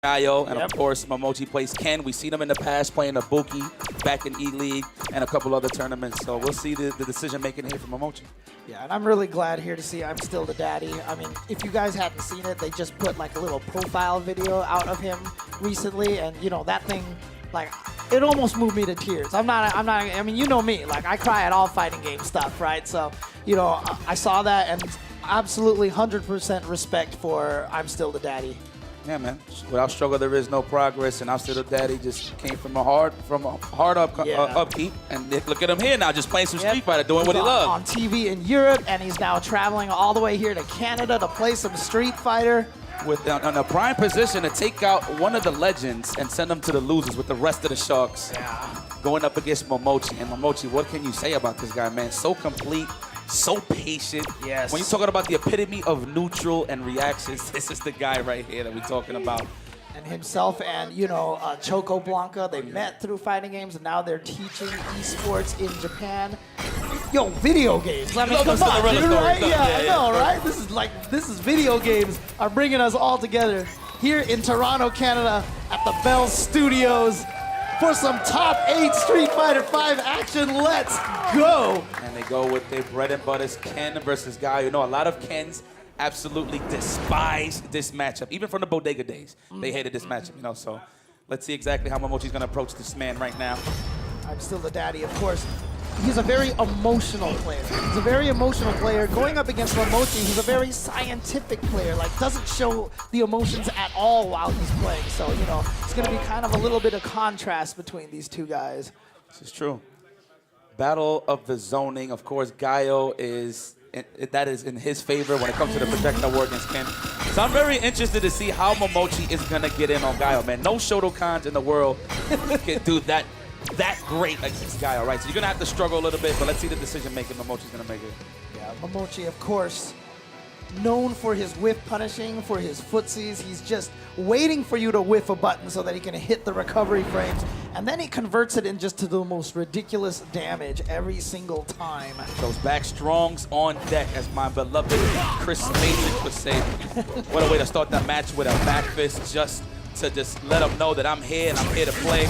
Ayo, and of course, Momochi plays Ken. We've seen him in the past playing Ibuki back in E-League and a couple other tournaments. So we'll see the decision-making here from Momochi. Yeah, and I'm really glad here to see ImStillDaDaddy. I mean, if you guys hadn't seen it, they just put like a little profile video out of him recently, and you know, that thing, like, it almost moved me to tears. I mean, you know me, like, I cry at all fighting game stuff, right? So, you know, I saw that and absolutely 100% respect for ImStillDaDaddy. Yeah, man. Without struggle, there is no progress, and ImStillDaDaddy just came from a hard upkeep, and look at him here now, just playing some Street Fighter, doing what he loves. On TV in Europe, and he's now traveling all the way here to Canada to play some Street Fighter. With on a prime position to take out one of the legends and send them to the losers with the rest of the Sharks. Yeah. Going up against Momochi. And Momochi, what can you say about this guy, man? So complete, so patient. Yes. When you're talking about the epitome of neutral and reactions, this is the guy right here that we're talking about. And himself and, you know, Choco Blanca, they met through fighting games, and now they're teaching esports in Japan. Yo, video games. I mean, come on, dude, right? Yeah, I know, right? This is video games are bringing us all together here in Toronto, Canada, at the Bell Studios for some top 8 Street Fighter V action. Let's go. And they go with their bread and butters, Ken versus Guy. You know, a lot of Kens absolutely despise this matchup. Even from the Bodega days, they hated this matchup, you know, so let's see exactly how Momochi's gonna approach this man right now. ImStillDaDaddy, of course. He's a very emotional player. He's a very emotional player. Going up against Momochi, he's a very scientific player. Like, doesn't show the emotions at all while he's playing. So, you know, it's gonna be kind of a little bit of contrast between these two guys. This is true. Battle of the zoning. Of course, Gaio is in his favor when it comes to the projectile war against Ken. So I'm very interested to see how Momochi is gonna get in on Gaio, man. No Shotokans in the world can do that great against Gaio, right? So you're gonna have to struggle a little bit, but let's see the decision making Momochi's gonna make it. Yeah, Momochi, of course, known for his whiff punishing, for his footsies. He's just waiting for you to whiff a button so that he can hit the recovery frames, and then he converts it in just to the most ridiculous damage every single time. Those back strongs on deck, as my beloved Chris Mason would say. What a way to start that match with a back fist, just to let him know that I'm here and I'm here to play.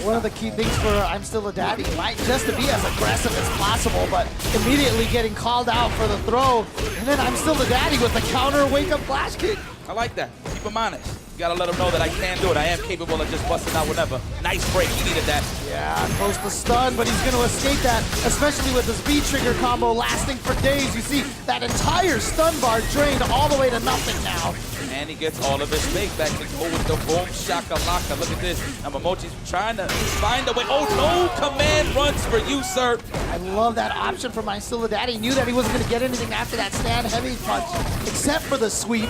One of the key things for ImStillDaDaddy might just to be as aggressive as possible, but immediately getting called out for the throw, and then ImStillDaDaddy with the counter wake-up flash kick. I like that. Keep him honest. You gotta let him know that I can do it. I am capable of just busting out whenever. Nice break. He needed that. Yeah, close to stun, but he's gonna escape that, especially with his V-trigger combo lasting for days. You see that entire stun bar drained all the way to nothing now. And he gets all of his stake back to go with the boom shakalaka. Look at this. And Momochi's trying to find a way. Oh, no command runs for you, sir. I love that option from ImStillDaDdy. He knew that he wasn't going to get anything after that stand heavy punch, except for the sweep.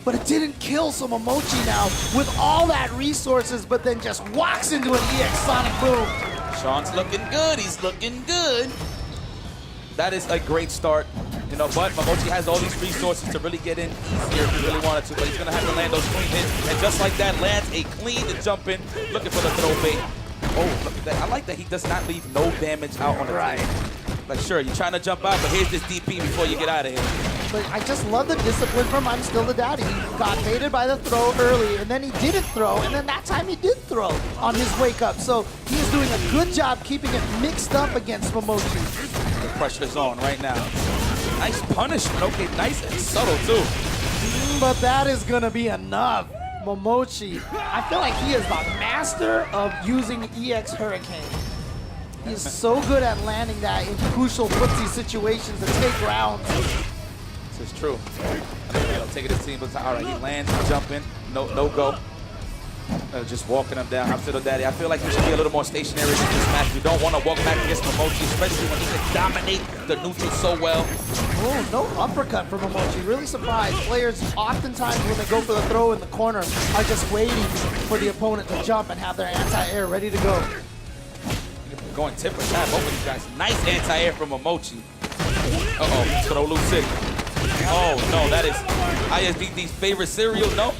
But it didn't kill, so Momochi now, with all that resources, but then just walks into an EX Sonic Boom. Sean's looking good. He's looking good. That is a great start. You know, but Momochi has all these resources to really get in easier if he really wanted to, but he's gonna have to land those clean hits. And just like that, lands a clean to jump in, looking for the throw bait. Oh, look at that. I like that he does not leave no damage out on the team. Like, sure, you're trying to jump out, but here's this DP before you get out of here. But I just love the discipline from ImStillDaDaddy. He got baited by the throw early, and then he didn't throw, and then that time he did throw on his wake up. So he's doing a good job keeping it mixed up against Momochi. The pressure's on right now. Nice punishment. Okay, nice and subtle, too. But that is going to be enough. Momochi, I feel like he is the master of using EX Hurricane. He is so good at landing that in crucial footsie situations to take rounds. This is true. He'll take it to team, but all right, he lands, jumping, no go. Just walking him down. ImStillDaDady, I feel like he should be a little more stationary in this match. We don't want to walk back against Momochi, especially when he can dominate the neutral so well. Oh, no uppercut from Momochi. Really surprised. Players oftentimes when they go for the throw in the corner are just waiting for the opponent to jump and have their anti-air ready to go. Going tip for tat, both of these guys. Nice anti-air from Momochi. Uh-oh, throw loose sick. Oh, no, that is ISDD's favorite cereal, no?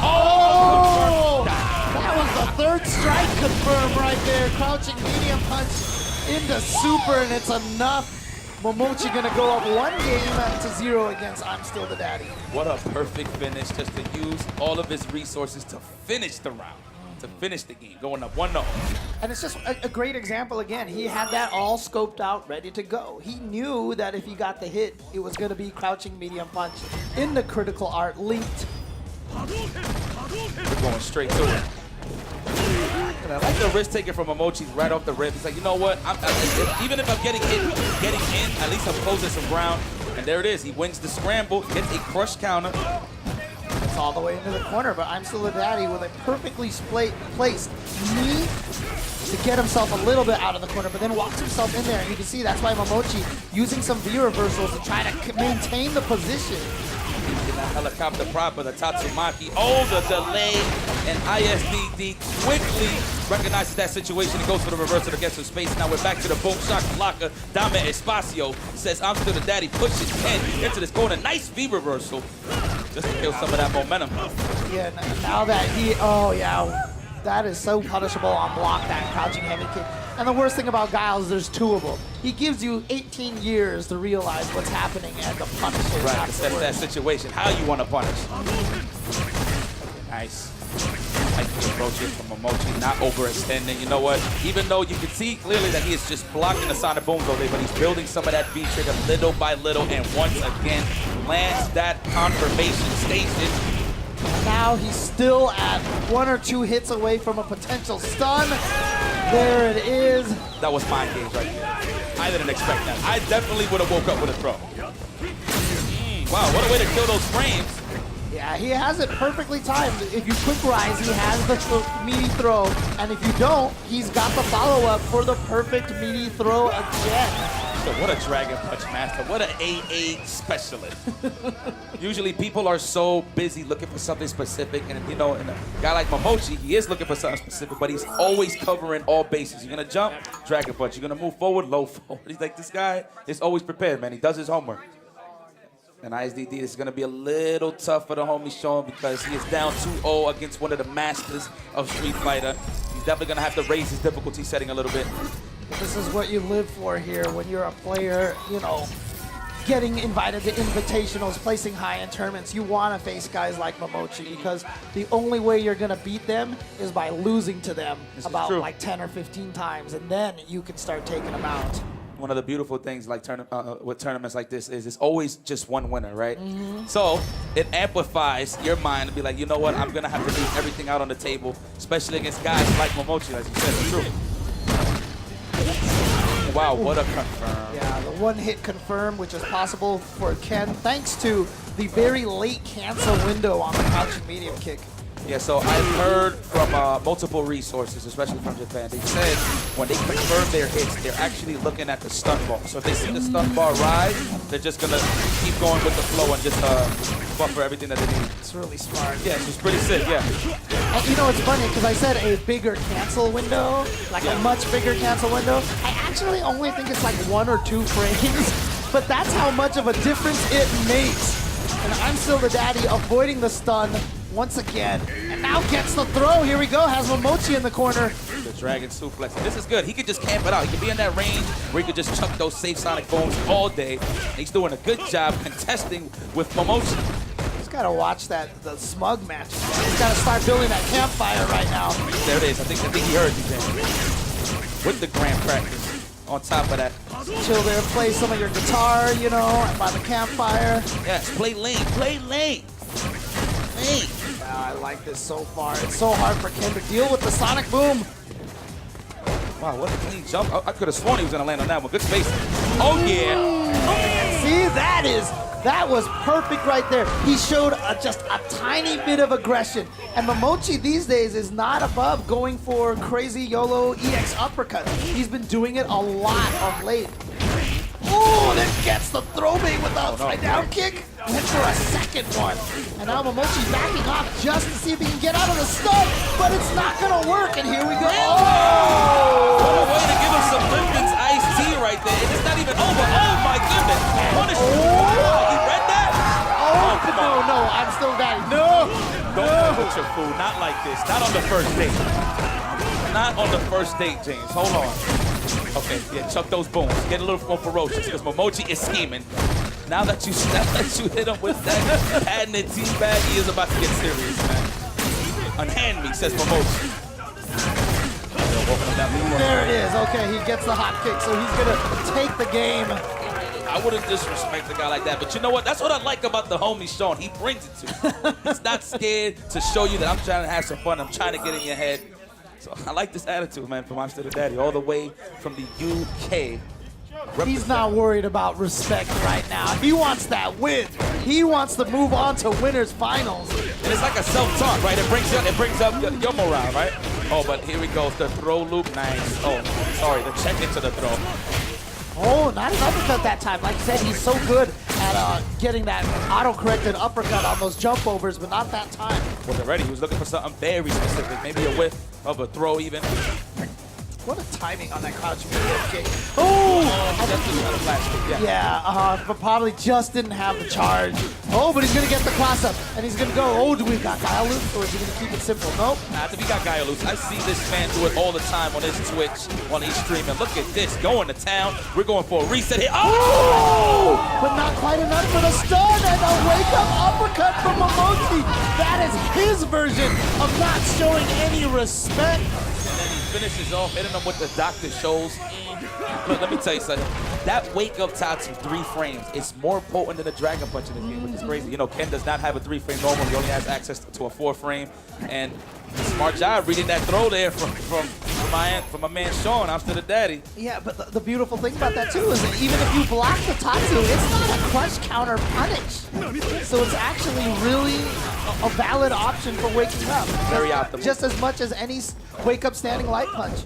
Oh! That was the third strike confirmed right there. Crouching medium punch into super, and it's enough. Momochi gonna go up 1-0 against ImStillDaDaddy. What a perfect finish, just to use all of his resources to finish the round, to finish the game, going up 1-0. And it's just a great example again. He had that all scoped out, ready to go. He knew that if he got the hit, it was gonna be crouching medium punch in the critical art linked. We're going straight to it. And I like the risk taking from Momochi right off the rip. He's like, you know what? Even if I'm getting hit, getting in, at least I'm closing some ground. And there it is. He wins the scramble, gets a crush counter. It's all the way into the corner, but ImStillDaDaddy with a perfectly placed knee to get himself a little bit out of the corner, but then walks himself in there. And you can see that's why Momochi using some V reversals to try to maintain the position. In that helicopter proper, the Tatsumaki. Oh, the delay. And ISDD quickly recognizes that situation and goes for the reversal to get some space. Now we're back to the boom shakalaka. Dame Espacio says, ImStillDaDaddy pushes Ken into this corner. Nice V reversal. Just to kill some of that momentum. Yeah, now that oh yeah, that is so punishable on block, that crouching heavy kick. And the worst thing about Giles, there's two of them. He gives you 18 years to realize what's happening and to punish it. Right, that's that situation. How you want to punish. Nice. Like the approaches from Momochi, not overextending. You know what? Even though you can see clearly that he is just blocking the Sonic Booms all day, but he's building some of that V trigger little by little, and once again lands that confirmation station. Now he's still at 1 or 2 hits away from a potential stun. There it is. That was mind games right there. I didn't expect that. I definitely would have woke up with a throw. Wow, what a way to kill those frames. Yeah, he has it perfectly timed. If you quick rise, he has the meaty throw. And if you don't, he's got the follow-up for the perfect meaty throw again. So what a Dragon Punch master. What an AA specialist. Usually people are so busy looking for something specific. And you know, in a guy like Momochi, he is looking for something specific, but he's always covering all bases. You're going to jump, Dragon Punch. You're going to move forward, low forward. He's like, this guy is always prepared, man. He does his homework. And ISDD, this is going to be a little tough for the homie Sean because he is down 2-0 against one of the masters of Street Fighter. He's definitely going to have to raise his difficulty setting a little bit. This is what you live for here when you're a player, you know, getting invited to invitationals, placing high in tournaments. You want to face guys like Momochi because the only way you're going to beat them is by losing to them about like 10 or 15 times, and then you can start taking them out. One of the beautiful things like with tournaments like this is it's always just one winner, right? So it amplifies your mind to be like, you know what, I'm going to have to leave everything out on the table, especially against guys like Momochi, as you said. It's true. Wow, what a confirm. Yeah, the one hit confirm, which is possible for Ken, thanks to the very late cancel window on the crouching medium kick. Yeah, so I've heard from multiple resources, especially from Japan. They said when they confirm their hits, they're actually looking at the stun bar. So if they see the stun bar rise, they're just going to keep going with the flow and just buffer everything that they need. It's really smart. Yeah, it's pretty sick, yeah. And you know, it's funny because I said a bigger cancel window, like a much bigger cancel window. I actually only think it's like 1 or 2 frames, but that's how much of a difference it makes. And ImStillDaDaddy avoiding the stun once again, and now gets the throw. Here we go, has Momochi in the corner. The Dragon Suplex. This is good. He could just camp it out. He could be in that range where he could just chuck those safe Sonic Booms all day. And he's doing a good job contesting with Momochi. He's got to watch the smug match. He's got to start building that campfire right now. There it is. I think he heard you, James. With the grand practice on top of that. Chill there, play some of your guitar, you know, by the campfire. Yes, play lane, play lane. Lane. I like this so far. It's so hard for Ken to deal with the Sonic Boom. Wow, what a clean jump. I could have sworn he was going to land on that one. Good space. Oh, yeah. See, that was perfect right there. He showed just a tiny bit of aggression. And Momochi these days is not above going for crazy YOLO EX uppercuts. He's been doing it a lot of late. Oh, then gets the throw bait with the upside down kick. Went for a second one. And now Momochi backing off just to see if he can get out of the stun, but it's not gonna work, and here we go. Oh! What a way to give him some Lipton's iced tea right there. And it's not even over. Oh my goodness. Punish. Oh, he read that? Oh, come on. No, ImStillDaDdy. No! Don't put your food. Not like this. Not on the first date. Not on the first date, James. Hold on. Okay, yeah, chuck those booms. Get a little more ferocious because Momochi is scheming. Now that you hit him with that patented teabag, he is about to get serious, man. Unhand me, says Momochi. There it is. Okay, he gets the hot kick, so he's gonna take the game. I wouldn't disrespect a guy like that, but you know what? That's what I like about the homie Sean. He brings it to you. He's not scared to show you that I'm trying to have some fun. I'm trying to get in your head. So I like this attitude, man, from ImStillDaDaddy, all the way from the UK. He's not worried about respect right now. He wants that win. He wants to move on to winners finals. And it's like a self-talk, right? It brings up your morale, right? Oh, but here we go. The throw loop, nice. Oh, sorry, the check into the throw. Oh, not an uppercut that time. Like I said, he's so good at getting that auto-corrected uppercut on those jump overs, but not that time. Wasn't ready. He was looking for something very specific, maybe a whiff of a throw even. What a timing on that crouch kick. Oh! Yeah, but probably just didn't have the charge. Oh, but he's going to get the cross up, and he's going to go, oh, do we got Guile loose, or is he going to keep it simple? Nope. Nah, I think we got Guile loose. I see this man do it all the time on his Twitch, on his stream, and look at this, going to town. We're going for a reset here. Oh! But not quite enough for the stun, and a wake-up uppercut from Momochi. That is his version of not showing any respect. Finishes off, hitting him with the Dr. Scholl's. Look, let me tell you something. That wake-up Tatsu 3 frames is more potent than a Dragon Punch in this game, which is crazy. You know, Ken does not have a 3-frame normal. He only has access to a 4-frame. And smart job reading that throw there from my man Sean, ImStillDaDaddy. Yeah, but the beautiful thing about that, too, is that even if you block the Tatsu, it's not a crush counter punish. So it's actually really a valid option for waking up. Very optimal. Just as much as any wake-up standing light punch.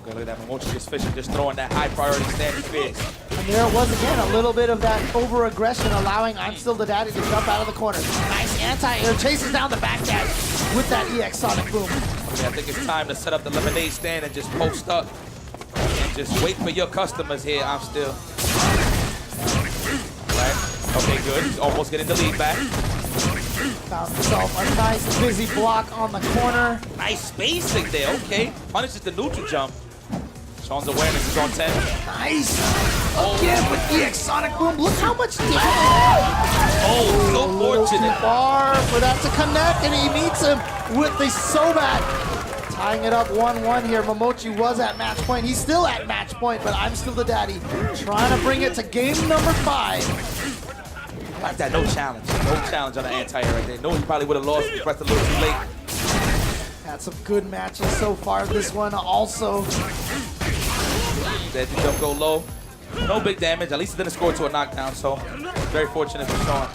Okay, look at that. Momochi just fishing, just throwing that high-priority standing fish. And there it was again, a little bit of that over-aggression, allowing ImStillDaDaddy to jump out of the corner. Nice anti-air, chases down the back dash with that EX Sonic Boom. Okay, I think it's time to set up the lemonade stand and just post up and just wait for your customers here. I'm still. Right. Okay, good. He's almost getting the lead back. Found himself a nice busy block on the corner. Nice spacing there. Okay. Punishes the neutral jump. Sean's awareness is on 10. Nice. Again with EX Sonic Boom. Look how much damage. Oh, so fortunate. Too far for that to connect, and he meets him with the Sobat. Tying it up 1-1 here. Momochi was at match point. He's still at match point, but ImStillDaDaddy trying to bring it to game number 5. Like that, no challenge. No challenge on the anti-air right there. No, he probably would have lost if he pressed a little too late. Had some good matches so far. This one also. That the jump go low. No big damage. At least it didn't score to a knockdown, so very fortunate for Sean.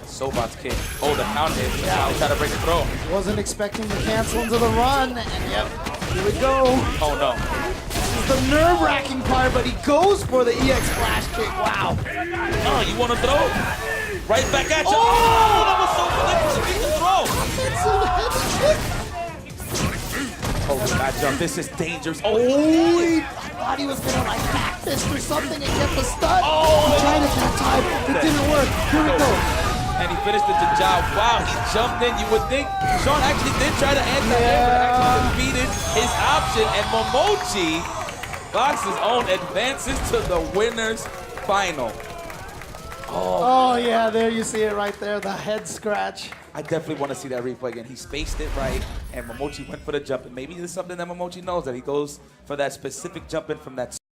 Sobat's kick. Oh, the counter hit. Yeah, he tried to break the throw. Wasn't expecting the cancel into the run, and yep, here we go. Oh no. The nerve-wracking part, but he goes for the EX flash kick. Wow. Oh, you want to throw? Right back at you. Oh, that was so good. He beat the throw. Oh, that jump. This is dangerous. Oh, I thought he was going to like back fist or something and get the stun. Oh, he tried it that time. It didn't work. Here we go. And he finished the job. Wow, he jumped in. You would think Sean actually did try to anti-air, but actually defeated his option. And Momochi Box's own advances to the winners final. Oh, yeah, there you see it right there, the head scratch. I definitely want to see that replay again. He spaced it right, and Momochi went for the jump. And maybe there's something that Momochi knows, that he goes for that specific jump in from that